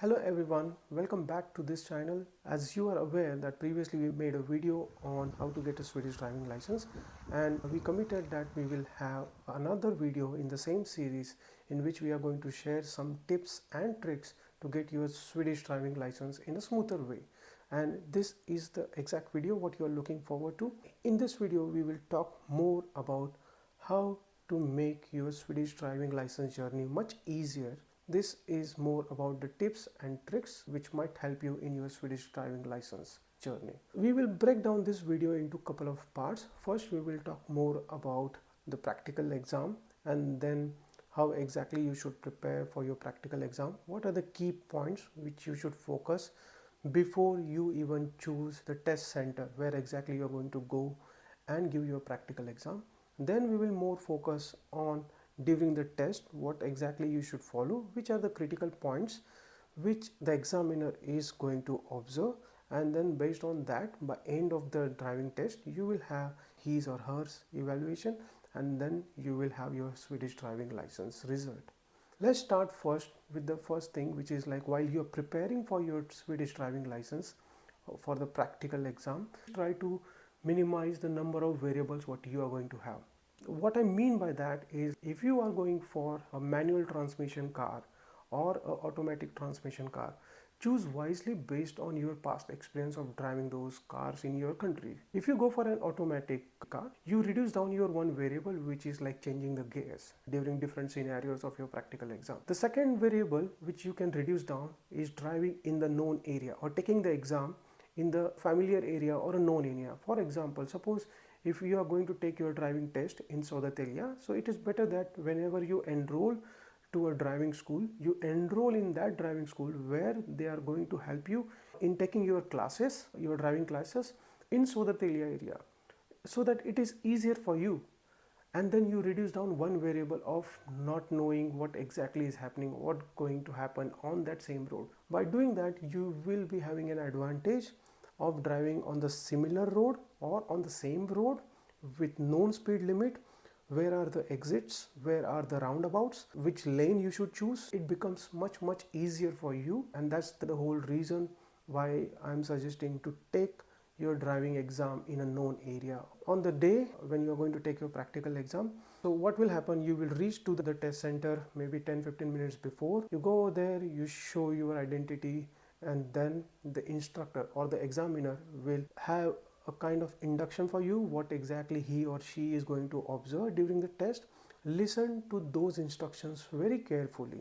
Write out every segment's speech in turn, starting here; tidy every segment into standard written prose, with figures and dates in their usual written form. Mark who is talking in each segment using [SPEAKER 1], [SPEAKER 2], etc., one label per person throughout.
[SPEAKER 1] Hello everyone, welcome back to this channel. As you are aware that previously we made a video on how to get a Swedish driving license, and we committed that we will have another video in the same series in which we are going to share some tips and tricks to get your Swedish driving license in a smoother way. And this is the exact video what you are looking forward to. In this video we will talk more about how to make your Swedish driving license journey much easier. This is more about the tips and tricks which might help you in your Swedish driving license journey. We will break down this video into a couple of parts. First, we will talk more about the practical exam, and then how exactly you should prepare for your practical exam. What are the key points which you should focus before you even choose the test center where exactly you are going to go and give your practical exam. Then we will more focus on during the test what exactly you should follow, which are the critical points which the examiner is going to observe, and then based on that, by end of the driving test you will have his or hers evaluation, and then you will have your Swedish driving license result. Let's start first with the first thing, which is like while you're preparing for your Swedish driving license for the practical exam, try to minimize the number of variables what you are going to have. What I mean by that is, if you are going for a manual transmission car or an automatic transmission car, choose wisely based on your past experience of driving those cars in your country. If you go for an automatic car, you reduce down your one variable, which is like changing the gears during different scenarios of your practical exam. The second variable which you can reduce down is driving in the known area or taking the exam in the familiar area or a known area. For example, suppose if you are going to take your driving test in Södertälje, so it is better that whenever you enroll to a driving school, you enroll in that driving school where they are going to help you in taking your classes, your driving classes in Södertälje area, so that it is easier for you. And then you reduce down one variable of not knowing what exactly is happening, what going to happen on that same road. By doing that, you will be having an advantage of driving on the similar road or on the same road with known speed limit. Where are the exits, where are the roundabouts, which lane you should choose. It becomes much easier for you, and that's the whole reason why I'm suggesting to take your driving exam in a known area on the day when you are going to take your practical exam. So what will happen, you will reach to the test center maybe 10-15 minutes before. You go there, you show your identity, and then the instructor or the examiner will have a kind of induction for you, what exactly he or she is going to observe during the test. Listen to those instructions very carefully.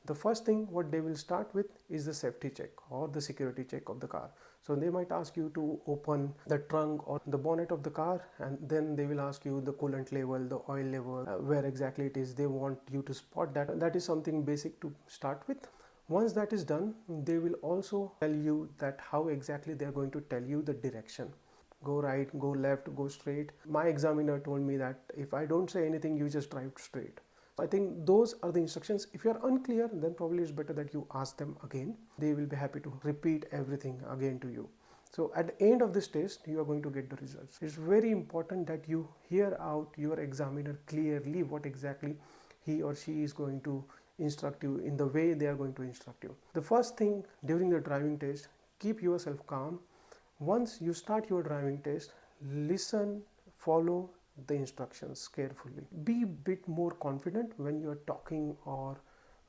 [SPEAKER 1] The first thing what they will start with is the safety check or the security check of the car. So they might ask you to open the trunk or the bonnet of the car, and then they will ask you the coolant level, the oil level, where exactly it is. They want you to spot that. That is something basic to start with. Once that is done, they will also tell you that how exactly they are going to tell you the direction. Go right, go left, go straight. My examiner told me that if I don't say anything, you just drive straight. I think those are the instructions. If you are unclear, then probably it's better that you ask them again. They will be happy to repeat everything again to you. So at the end of this test, you are going to get the results. It's very important that you hear out your examiner clearly what exactly he or she is going to instruct you in the way they are going to instruct you. The first thing during the driving test, keep yourself calm. Once you start your driving test, listen, follow the instructions carefully. Be a bit more confident when you are talking or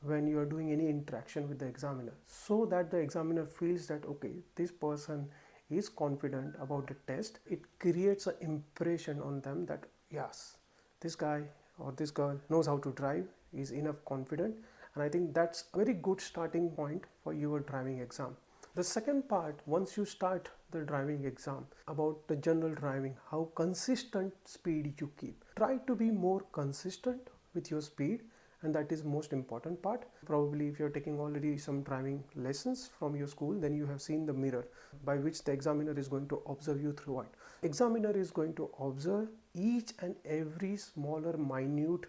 [SPEAKER 1] when you are doing any interaction with the examiner, so that the examiner feels that okay, this person is confident about the test. It creates an impression on them that yes, this guy or this girl knows how to drive, is enough confident, and I think that's a very good starting point for your driving exam. The second part, once you start the driving exam, about the general driving, how consistent speed you keep. Try to be more consistent with your speed, and that is most important part. Probably if you're taking already some driving lessons from your school, then you have seen the mirror by which the examiner is going to observe you throughout. Examiner is going to observe each and every smaller minute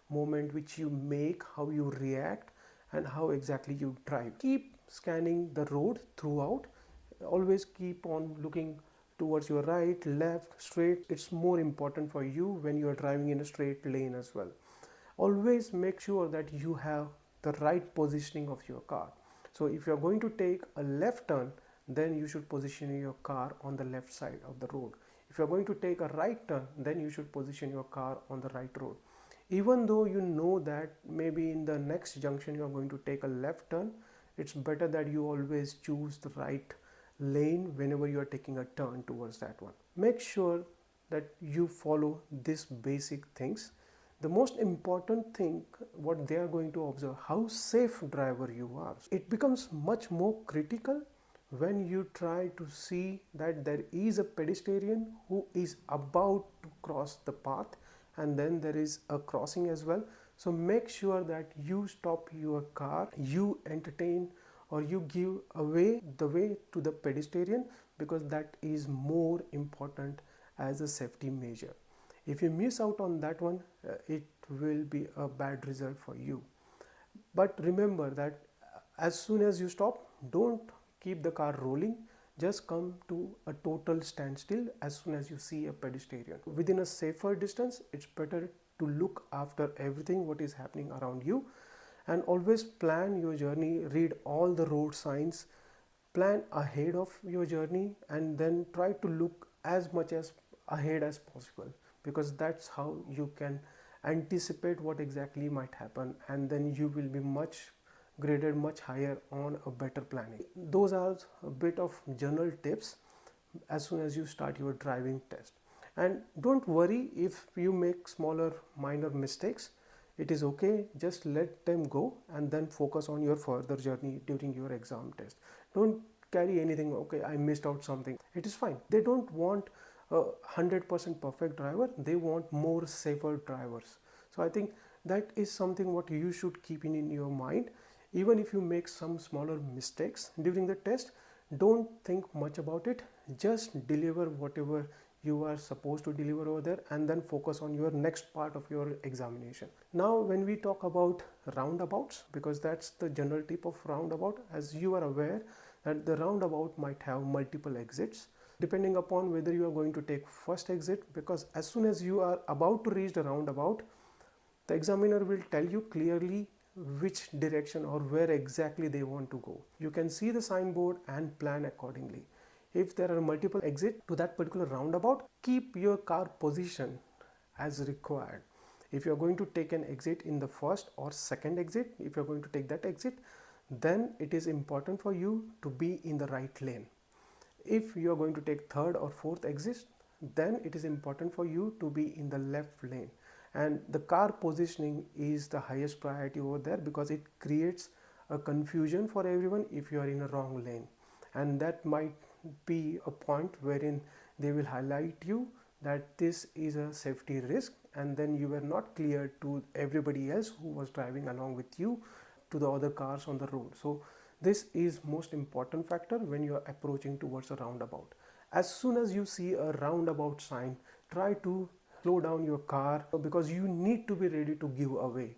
[SPEAKER 1] moment which you make, how you react, and how exactly you drive. Keep scanning the road throughout. Always keep on looking towards your right, left, straight. It's more important for you when you are driving in a straight lane as well. Always make sure that you have the right positioning of your car. So if you are going to take a left turn, then you should position your car on the left side of the road. If you are going to take a right turn, then you should position your car on the right road. Even though you know that maybe in the next junction you are going to take a left turn, it's better that you always choose the right lane whenever you are taking a turn towards that one. Make sure that you follow these basic things. The most important thing, what they are going to observe, how safe driver you are. It becomes much more critical when you try to see that there is a pedestrian who is about to cross the path, and then there is a crossing as well. So make sure that you stop your car, you entertain or you give away the way to the pedestrian, because that is more important as a safety measure. If you miss out on that one, it will be a bad result for you. But remember that as soon as you stop, don't keep the car rolling. Just come to a total standstill as soon as you see a pedestrian. Within a safer distance, it's better to look after everything what is happening around you, and always plan your journey, read all the road signs, plan ahead of your journey, and then try to look as much as ahead as possible, because that's how you can anticipate what exactly might happen, and then you will be much graded much higher on a better planning. Those are a bit of general tips as soon as you start your driving test. And don't worry if you make smaller minor mistakes. It is okay, just let them go and then focus on your further journey during your exam test. Don't carry anything, okay, I missed out something. It is fine. They don't want a 100% perfect driver, they want more safer drivers. So I think that is something what you should keep in your mind. Even if you make some smaller mistakes during the test, don't think much about it. Just deliver whatever you are supposed to deliver over there, and then focus on your next part of your examination. Now when we talk about roundabouts, because that's the general type of roundabout, as you are aware that the roundabout might have multiple exits depending upon whether you are going to take first exit, because as soon as you are about to reach the roundabout, the examiner will tell you clearly which direction or where exactly they want to go. You can see the signboard and plan accordingly. If there are multiple exits to that particular roundabout, keep your car position as required. If you are going to take an exit in the first or second exit, if you are going to take that exit, then it is important for you to be in the right lane. If you are going to take third or fourth exit, then it is important for you to be in the left lane. And the car positioning is the highest priority over there, because it creates a confusion for everyone if you are in a wrong lane. And that might be a point wherein they will highlight you that this is a safety risk, and then you were not clear to everybody else who was driving along with you, to the other cars on the road. So this is most important factor when you are approaching towards a roundabout. As soon as you see a roundabout sign, try to slow down your car, because you need to be ready to give away.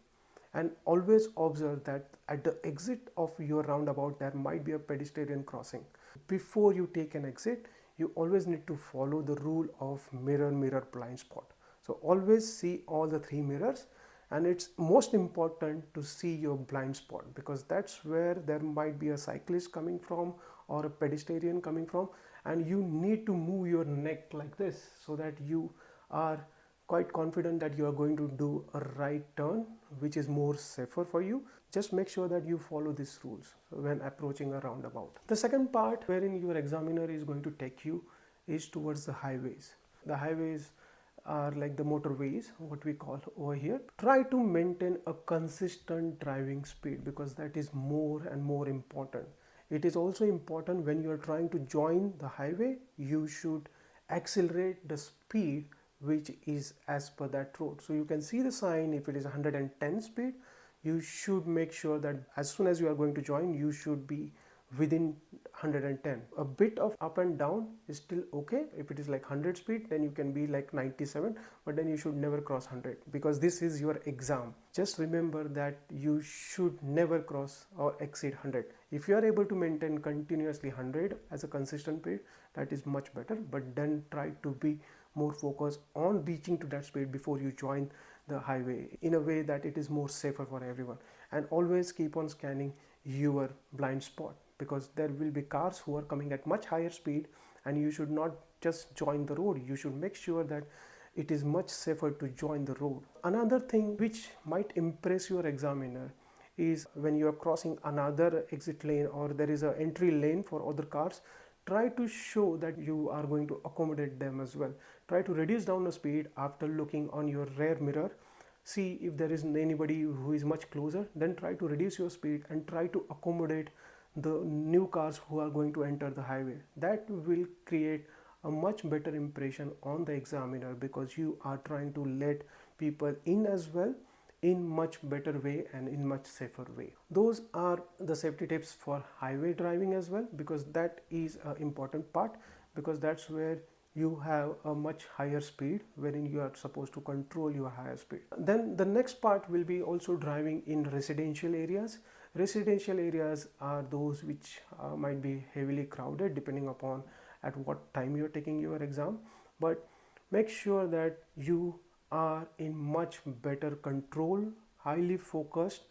[SPEAKER 1] And always observe that at the exit of your roundabout there might be a pedestrian crossing. Before you take an exit, you always need to follow the rule of mirror blind spot. So always see all the three mirrors, and it's most important to see your blind spot, because that's where there might be a cyclist coming from or a pedestrian coming from, and you need to move your neck like this so that you are quite confident that you are going to do a right turn, which is more safer for you. Just make sure that you follow these rules when approaching a roundabout. The second part wherein your examiner is going to take you is towards the highways. The highways are like the motorways, what we call over here. Try to maintain a consistent driving speed, because that is more and more important. It is also important when you are trying to join the highway, you should accelerate the speed which is as per that road. So you can see the sign, if it is 110 speed, you should make sure that as soon as you are going to join, you should be within 110. A bit of up and down is still okay. If it is like 100 speed, then you can be like 97, but then you should never cross 100, because this is your exam. Just remember that you should never cross or exceed 100. If you are able to maintain continuously 100 as a consistent speed, that is much better, but then try to be more focused on reaching to that speed before you join the highway, in a way that it is more safer for everyone. And always keep on scanning your blind spot, because there will be cars who are coming at much higher speed, and you should not just join the road. You should make sure that it is much safer to join the road. Another thing which might impress your examiner is when you are crossing another exit lane or there is an entry lane for other cars, try to show that you are going to accommodate them as well. Try to reduce down the speed after looking on your rear mirror. See if there is anybody who is much closer, then try to reduce your speed and try to accommodate the new cars who are going to enter the highway. That will create a much better impression on the examiner, because you are trying to let people in as well in much better way and in much safer way. Those are the safety tips for highway driving as well, because that is an important part, because that's where you have a much higher speed wherein you are supposed to control your higher speed. Then the next part will be also driving in residential areas. Residential areas are those which might be heavily crowded depending upon at what time you're taking your exam, but make sure that you are in much better control, highly focused,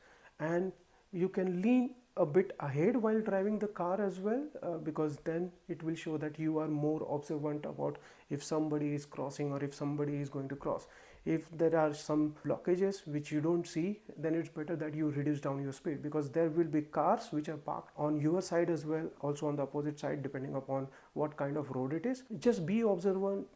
[SPEAKER 1] and you can lean a bit ahead while driving the car as well, because then it will show that you are more observant about if somebody is crossing or if somebody is going to cross. If there are some blockages which you don't see, then it's better that you reduce down your speed, because there will be cars which are parked on your side as well, also on the opposite side depending upon what kind of road it is. Just be observant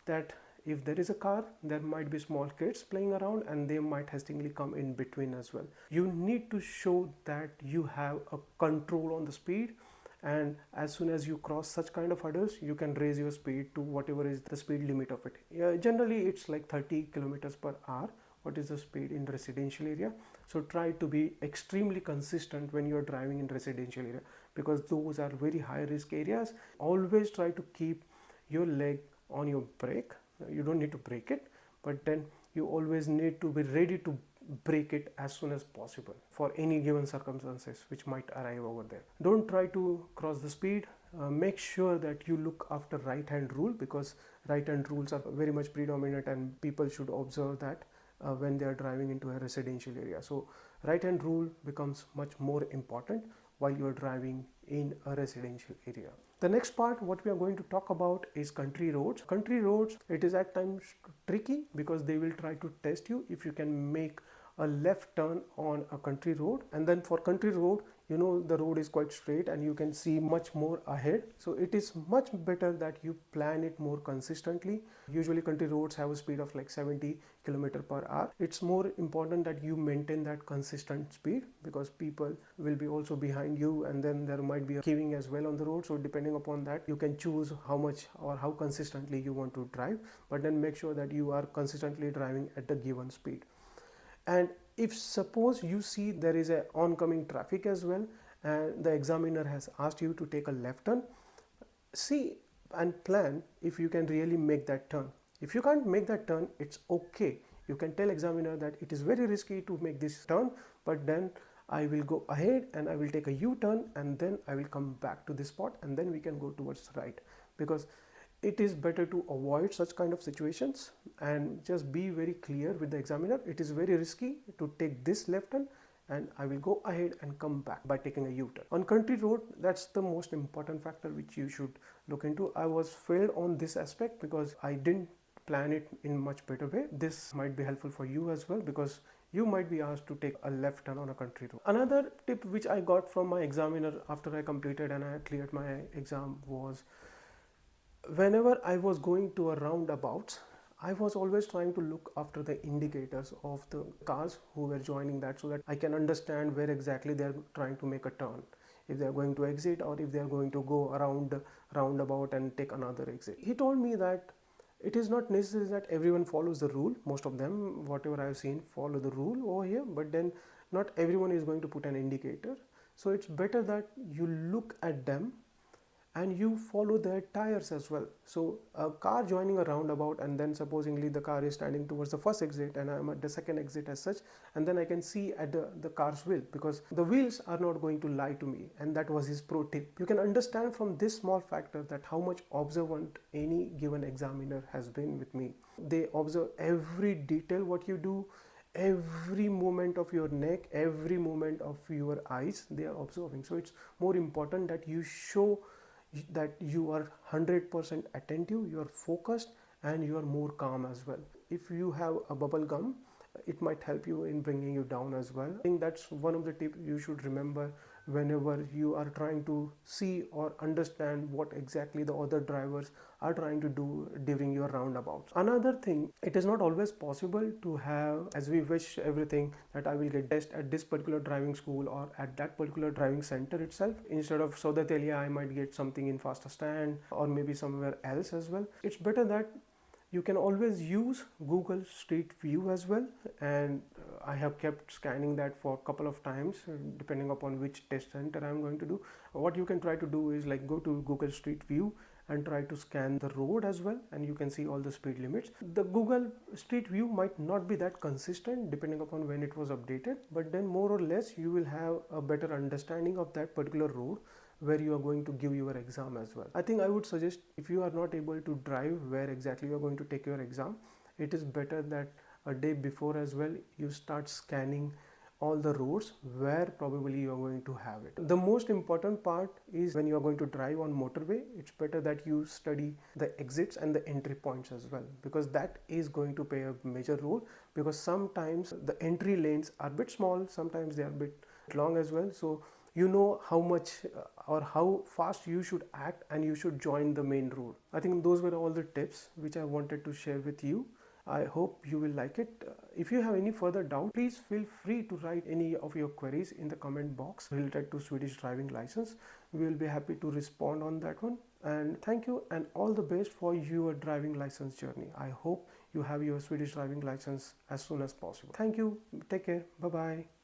[SPEAKER 1] that if there is a car, there might be small kids playing around and they might hastily come in between as well. You need to show that you have a control on the speed, and as soon as you cross such kind of hurdles, you can raise your speed to whatever is the speed limit of it. Generally it's like 30 kilometers per hour. What is the speed in residential area? So try to be extremely consistent when you're driving in residential area, because those are very high risk areas. Always try to keep your leg on your brake. You don't need to brake it, but then you always need to be ready to brake it as soon as possible for any given circumstances which might arrive over there. Don't try to cross the speed. Make sure that you look after right hand rule, because right hand rules are very much predominant and people should observe that when they are driving into a residential area. So right hand rule becomes much more important while you are driving in a residential area. The next part what we are going to talk about is country roads. Country roads, it is at times tricky because they will try to test you if you can make a left turn on a country road. And then for country road, you know, the road is quite straight and you can see much more ahead. So it is much better that you plan it more consistently. Usually country roads have a speed of like 70 km per hour. It's more important that you maintain that consistent speed, because people will be also behind you, and then there might be a queuing as well on the road. So depending upon that, you can choose how much or how consistently you want to drive, but then make sure that you are consistently driving at the given speed. And if suppose you see there is a oncoming traffic as well and the examiner has asked you to take a left turn, see and plan if you can really make that turn. If you can't make that turn, it's okay. You can tell examiner that it is very risky to make this turn, but then I will go ahead and I will take a U-turn and then I will come back to this spot and then we can go towards right, because it is better to avoid such kind of situations and just be very clear with the examiner. It is very risky to take this left turn and I will go ahead and come back by taking a U-turn. On country road, that's the most important factor which you should look into. I was failed on this aspect because I didn't plan it in much better way. This might be helpful for you as well, because you might be asked to take a left turn on a country road. Another tip which I got from my examiner after I completed and I cleared my exam was, whenever I was going to a roundabouts, I was always trying to look after the indicators of the cars who were joining that, so that I can understand where exactly they are trying to make a turn, if they are going to exit or if they are going to go around the roundabout and take another exit. He told me that it is not necessary that everyone follows the rule. Most of them, whatever I have seen, follow the rule over here, but then not everyone is going to put an indicator. So it's better that you look at them and you follow their tires as well. So a car joining a roundabout and then supposingly the car is standing towards the first exit and I'm at the second exit as such, and then I can see at the car's wheel, because the wheels are not going to lie to me, and that was his pro tip. You can understand from this small factor that how much observant any given examiner has been with me. They observe every detail what you do, every movement of your neck, every movement of your eyes, they are observing. So it's more important that you show that you are 100% attentive, you are focused, and you are more calm as well. If you have a bubble gum, it might help you in bringing you down as well. I think that's one of the tips you should remember whenever you are trying to see or understand what exactly the other drivers are trying to do during your roundabouts. Another thing, it is not always possible to have, as we wish everything, that I will get test at this particular driving school or at that particular driving center itself. Instead of Sodatelia, I might get something in Faster Stand or maybe somewhere else as well. It's better that you can always use Google Street View as well, and I have kept scanning that for a couple of times depending upon which test center I'm going to do. What you can try to do is like go to Google Street View and try to scan the road as well, and you can see all the speed limits. The Google Street View might not be that consistent depending upon when it was updated, but then more or less you will have a better understanding of that particular road where you are going to give your exam as well. I think I would suggest, if you are not able to drive where exactly you are going to take your exam, it is better that a day before as well you start scanning all the roads where probably you are going to have it. The most important part is when you are going to drive on motorway, it's better that you study the exits and the entry points as well, because that is going to play a major role, because sometimes the entry lanes are a bit small, sometimes they are a bit long as well. So you know how much or how fast you should act and you should join the main road. I think those were all the tips which I wanted to share with you. I hope you will like it. If you have any further doubt, please feel free to write any of your queries in the comment box related to Swedish driving license. We will be happy to respond on that one. And thank you and all the best for your driving license journey. I hope you have your Swedish driving license as soon as possible. Thank you. Take care. Bye bye.